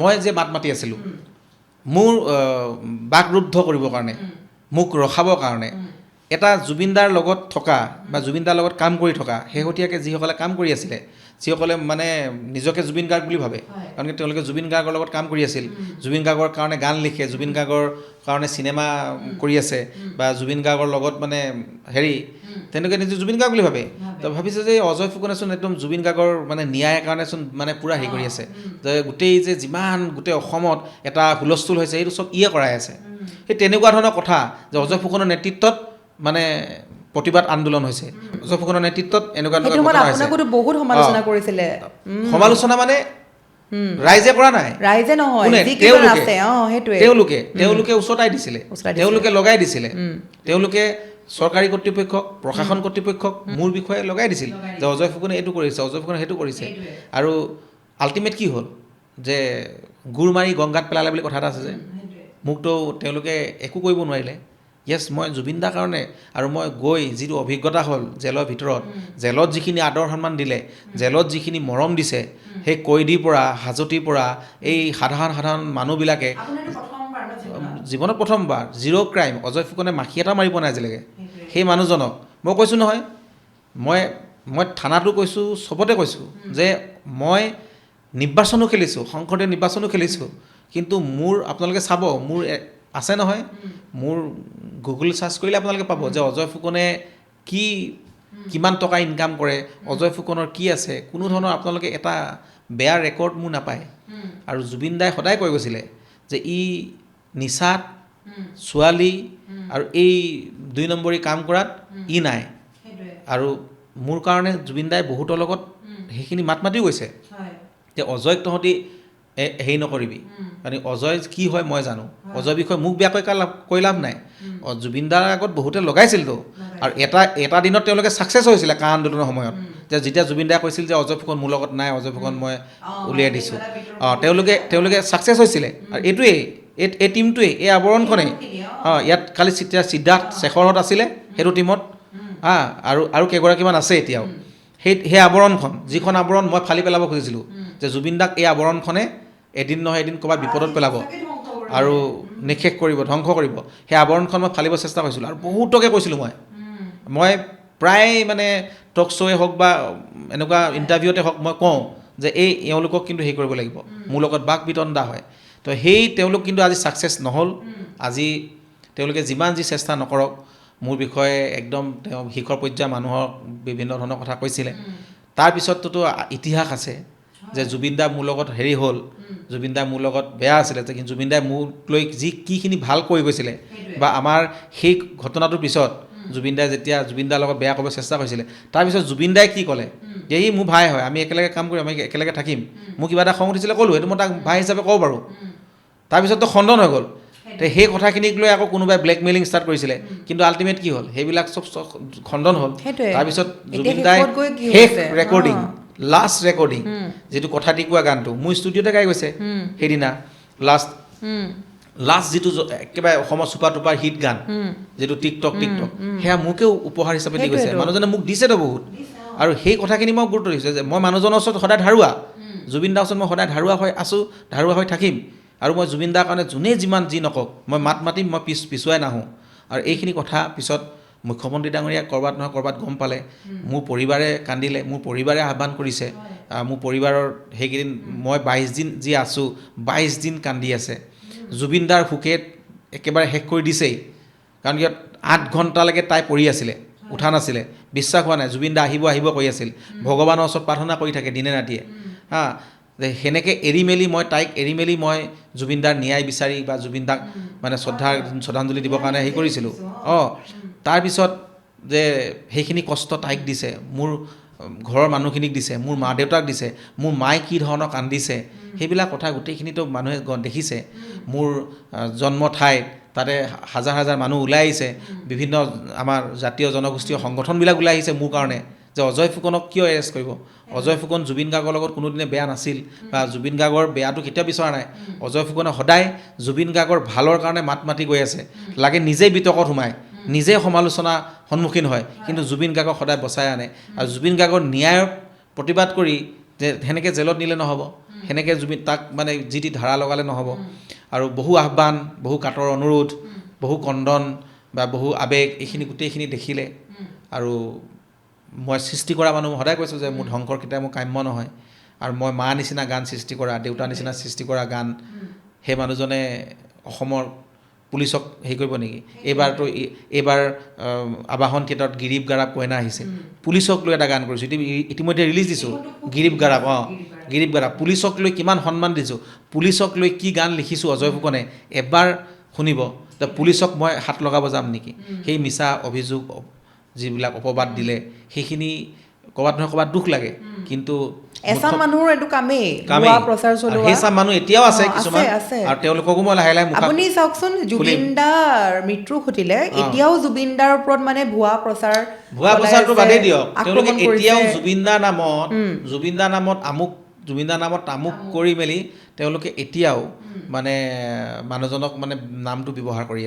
মই যে মাত মাতি আছিলোঁ মোৰ বাকৰুদ্ধ কৰিবৰ কাৰণে মোক ৰখাবৰ কাৰণে এটা জুবিনদাৰ লগত থকা বা জুবিনদাৰ লগত কাম কৰি থকা শেহতীয়াকৈ যিসকলে কাম কৰি আছিলে যিসকলে মানে নিজকে জুবিন গাৰ্গ বুলি ভাবে কাৰণ তেওঁলোকে জুবিন গাৰ্গৰ লগত কাম কৰি আছিল জুবিন গাৰ্গৰ কাৰণে গান লিখে জুবিন গাৰ্গৰ কাৰণে চিনেমা কৰি আছে বা জুবিন গাৰ্গৰ লগত মানে হেৰি তেনেকৈ নিজে জুবিন গাৰ্গ বুলি ভাবে তো ভাবিছে যে অজয় ফুকনেচোন একদম জুবিন গাৰ্গৰ মানে ন্যায়ৰ কাৰণেচোন মানে পূৰা হেৰি কৰি আছে যে গোটেই যে যিমান গোটেই অসমত এটা হুলস্থুল হৈছে সেইটো চব ইয়ে কৰাই আছে সেই তেনেকুৱা ধৰণৰ কথা যে অজয় ফুকনৰ নেতৃত্বত মানে প্ৰতিবাদ আন্দোলন হৈছে অজয় ফুকনৰ নেতৃত্বত এনেকুৱা ঘটনা হৈছে বহুত সমালোচনা কৰিছিলে সমালোচনা মানে ৰাইজে কৰা নাই ৰাইজে নহয় তেওঁলোকে উচতাই দিছিলে তেওঁলোকে লগাই দিছিলে তেওঁলোকে চৰকাৰী কৰ্তৃপক্ষক প্ৰশাসন কৰ্তৃপক্ষক মোৰ বিষয়ে লগাই দিছিল যে অজয় ফুকনে এইটো কৰিছে অজয় ফুকনে সেইটো কৰিছে আৰু আল্টিমেট কি হ'ল যে গুৰ মাৰি গংগাত পেলালে বুলি কথা এটা আছে যে মোকতো তেওঁলোকে একো কৰিব নোৱাৰিলে য়েছ মই জুবিনদাৰ কাৰণে আৰু মই গৈ যিটো অভিজ্ঞতা হ'ল জেলৰ ভিতৰত জেলত যিখিনি আদৰ সন্মান দিলে জেলত যিখিনি মৰম দিছে সেই কৈদীৰ পৰা হাজতিৰ পৰা এই সাধাৰণ মানুহবিলাকে জীৱনত প্ৰথমবাৰ জিৰ' ক্ৰাইম অজয় ফুকনে মাখি এটা মাৰি পোৱা নাই আজিলৈকে সেই মানুহজনক মই কৈছোঁ নহয় মই থানাতো কৈছোঁ চবতে কৈছোঁ যে মই নিৰ্বাচনো খেলিছোঁ শংকৰদেৱ নিৰ্বাচনো খেলিছোঁ কিন্তু মোৰ আপোনালোকে চাব মোৰ আছে নহয় মোৰ গুগল চাৰ্চ কৰিলে আপোনালোকে পাব যে অজয় ফুকনে কিমান টকা ইনকাম কৰে অজয় ফুকনৰ কি আছে কোনো ধৰণৰ আপোনালোকে এটা বেয়া ৰেকৰ্ড মোৰ নাপায় আৰু জুবিন দাই সদায় কৈ গৈছিলে যে ই নিচাত ছোৱালী আৰু এই 2 নম্বৰী কাম কৰাত ই নাই আৰু মোৰ কাৰণে জুবিন দাই বহুতৰ লগত সেইখিনি মাত মাতিও গৈছে যে অজয়ক তহঁতি হেৰি নকৰিবি মানে অজয় কি হয় মই জানো অজয়ৰ বিষয়ে মোক বেয়াকৈ কৈ লাভ নাই জুবিনদাৰ আগত বহুতে লগাইছিলতো আৰু এটা দিনত তেওঁলোকে ছাকচেছ হৈছিলে কা আন্দোলনৰ সময়ত যে যেতিয়া জুবিনদাই কৈছিল যে অজয় ফুকন মোৰ লগত নাই অজয় ফুকন মই উলিয়াই দিছোঁ তেওঁলোকে ছাকচেছ হৈছিলে আৰু এইটোৱেই এই টীমটোৱেই এই আৱৰণখনেই ইয়াত খালি সিদ্ধাৰ্থ শেখৰহঁত আছিলে সেইটো টীমত আৰু কেইগৰাকীমান আছে এতিয়াও সেই আৱৰণখন যিখন আৱৰণ মই ফালি পেলাব খুজিছিলোঁ যে জুবিনদাক এই আৱৰণখনে এদিন নহয় এদিন ক'ৰবাত বিপদত পেলাব আৰু নিশেষ কৰিব ধ্বংস কৰিব সেই আৱৰণখন মই ফালিব চেষ্টা কৰিছিলোঁ আৰু বহুতকে কৈছিলোঁ মই প্ৰায় মানে টক শ্ব'য়ে হওক বা এনেকুৱা ইণ্টাৰভিউতে হওক মই কওঁ যে এওঁলোকক কিন্তু হেৰি কৰিব লাগিব মোৰ লগত বাক বিতণ্ডা হয় তো তেওঁলোক কিন্তু আজি ছাকচেছ নহ'ল আজি তেওঁলোকে যিমান যি চেষ্টা নকৰক মোৰ বিষয়ে একদম তেওঁ শিখৰ পৰ্যায়ৰ মানুহক বিভিন্ন ধৰণৰ কথা কৈছিলে তাৰপিছততো ইতিহাস আছে যে জুবিনদা মোৰ লগত হেৰি হ'ল জুবিনদা মোৰ লগত বেয়া আছিলে কিন্তু জুবিনদাই মোক লৈ কিখিনি ভাল কৰি গৈছিলে বা আমাৰ সেই ঘটনাটোৰ পিছত জুবিনদাই যেতিয়া জুবিনদাৰ লগত বেয়া কৰিব চেষ্টা কৰিছিলে তাৰপিছত জুবিনদাই কি ক'লে যে ই মোৰ ভাই হয় আমি একেলগে কাম কৰিম আমি একেলগে থাকিম মোক কিবা এটা খং উঠিছিলে ক'লোঁ সেইটো মই তাক ভাই হিচাপে ক'ব পাৰোঁ তাৰপিছততো খণ্ডন হৈ গ'ল সেই কথাখিনিক লৈ আকৌ কোনোবাই ব্লেকমেইলিং ষ্টাৰ্ট কৰিছিলে কিন্তু আল্টিমেট কি হ'ল সেইবিলাক চব খণ্ডন হ'ল তাৰপিছত জুবিনদাই শেষ ৰেকৰ্ডিং লাষ্ট ৰেকৰ্ডিং যিটো কথা দি কোৱা গানটো মোৰ ষ্টুডিঅ'তে গাই গৈছে সেইদিনা লাষ্ট যিটো একেবাৰে অসমৰ চুপাৰ টুপাৰ হিট গান যিটো টিকটক সেয়া মোকেও উপহাৰ হিচাপে দি গৈছে মানুহজনে মোক দিছেতো বহুত আৰু সেই কথাখিনি মই গুৰুত্ব দিছোঁ যে মই মানুহজনৰ ওচৰত সদায় ধাৰুৱা জুবিন দাৰ ওচৰত মই সদায় ধাৰুৱা হৈ আছোঁ ধাৰুৱা হৈ থাকিম আৰু মই জুবিন দাৰ কাৰণে যোনে যিমান যি নকওক মই মাত মাতিম মই পিছুৱাই নাহোঁ আৰু এইখিনি কথা পিছত মুখ্যমন্ত্ৰী ডাঙৰীয়া ক'ৰবাত নহয় ক'ৰবাত গম পালে মোৰ পৰিবাৰে কান্দিলে মোৰ পৰিবাৰে আহ্বান কৰিছে মোৰ পৰিবাৰৰ সেইকেইদিন মই 22 দিন যি আছোঁ 22 দিন কান্দি আছে জুবিনদাৰ শোকে একেবাৰে শেষ কৰি দিছেই কাৰণ ইয়াত 8 ঘণ্টালৈকে তাই পৰি আছিলে উঠা নাছিলে বিশ্বাস হোৱা নাই জুবিনদা আহিব কৈ আছিল ভগৱানৰ ওচৰত প্ৰাৰ্থনা কৰি থাকে দিনে ৰাতিয়ে যে সেনেকৈ তাইক এৰি মেলি মই জুবিনদাৰ ন্যায় বিচাৰি বা জুবিনদাক মানে শ্ৰদ্ধাঞ্জলি দিবৰ কাৰণে হেৰি কৰিছিলোঁ তাৰপিছত যে সেইখিনি কষ্ট তাইক দিছে মোৰ ঘৰৰ মানুহখিনিক দিছে মোৰ মা দেউতাক দিছে মোৰ মায়ে কি ধৰণৰ কান্দিছে সেইবিলাক কথা গোটেইখিনিতো মানুহে দেখিছে মোৰ জন্ম ঠাইত তাতে হাজাৰ হাজাৰ মানুহ ওলাই আহিছে বিভিন্ন আমাৰ জাতীয় জনগোষ্ঠীয় সংগঠনবিলাক ওলাই আহিছে মোৰ কাৰণে যে অজয় ফুকনক কিয় এৰেষ্ট কৰিব অজয় ফুকন জুবিন গাৰ্গৰ লগত কোনোদিনে বেয়া নাছিল বা জুবিন গাৰ্গৰ বেয়াটো কেতিয়াও বিচৰা নাই অজয় ফুকনে সদায় জুবিন গাৰ্গৰ ভালৰ কাৰণে মাত মাতি গৈ আছে লাগে নিজেই বিতৰ্কত সোমায় নিজে সমালোচনা সন্মুখীন হয় কিন্তু জুবিন গাৰ্গক সদায় বচাই আনে আৰু জুবিন গাৰ্গৰ ন্যায়ৰ প্ৰতিবাদ কৰি যে সেনেকৈ জেলত নিলে নহ'ব সেনেকৈ তাক মানে যি টি ধাৰা লগালে নহ'ব আৰু বহু আহ্বান বহু কাতৰ অনুৰোধ বহু কন্দন বা বহু আৱেগ এইখিনি গোটেইখিনি দেখিলে আৰু মই সৃষ্টি কৰা মানুহ সদায় কৈছোঁ যে মোৰ ধ্বংসৰ কেতিয়াও মোৰ কাম্য নহয় আৰু মই মা নিচিনা গান সৃষ্টি কৰা দেউতা নিচিনা সৃষ্টি কৰা গান সেই মানুহজনে অসমৰ পুলিচক হেৰি কৰিব নেকি এইবাৰ আবাহন থিয়েটাৰত গিৰীপ গাৰাপ কইনা আহিছে পুলিচক লৈ এটা গান কৰিছোঁ ইতিমধ্যে ৰিলিজ দিছোঁ গিৰীপ গাৰাপ গিৰীপ গাৰাপ পুলিচক লৈ কিমান সন্মান দিছোঁ পুলিচক লৈ কি গান লিখিছোঁ অজয় ফুকনে এবাৰ শুনিব পুলিচক মই হাত লগাব যাম নেকি সেই মিছা অভিযোগ যিবিলাক অপবাদ দিলে সেইখিনি ক'ৰবাত নহয় ক'ৰবাত দুখ লাগে কিন্তু এচাম মানুহৰ এইটো কামেই ভুৱা প্ৰচাৰ চলোৱা সেইচাম মানুহ এতিয়াও আছে কিছুমান আৰু তেওঁলোককো মই লাহে লাহে আপুনি চাওকচোন জুবিন দাৰ মৃত্যু ঘটিলে এতিয়াও জুবিন দাৰ ওপৰত মানে ভুৱা প্ৰচাৰটো বাদেই দিয়ক তেওঁলোকে এতিয়াও জুবিন দাৰ নামত তামুক কৰি মেলি তেওঁলোকে এতিয়াও মানে মানুহজনক মানে নামটো ব্যৱহাৰ কৰি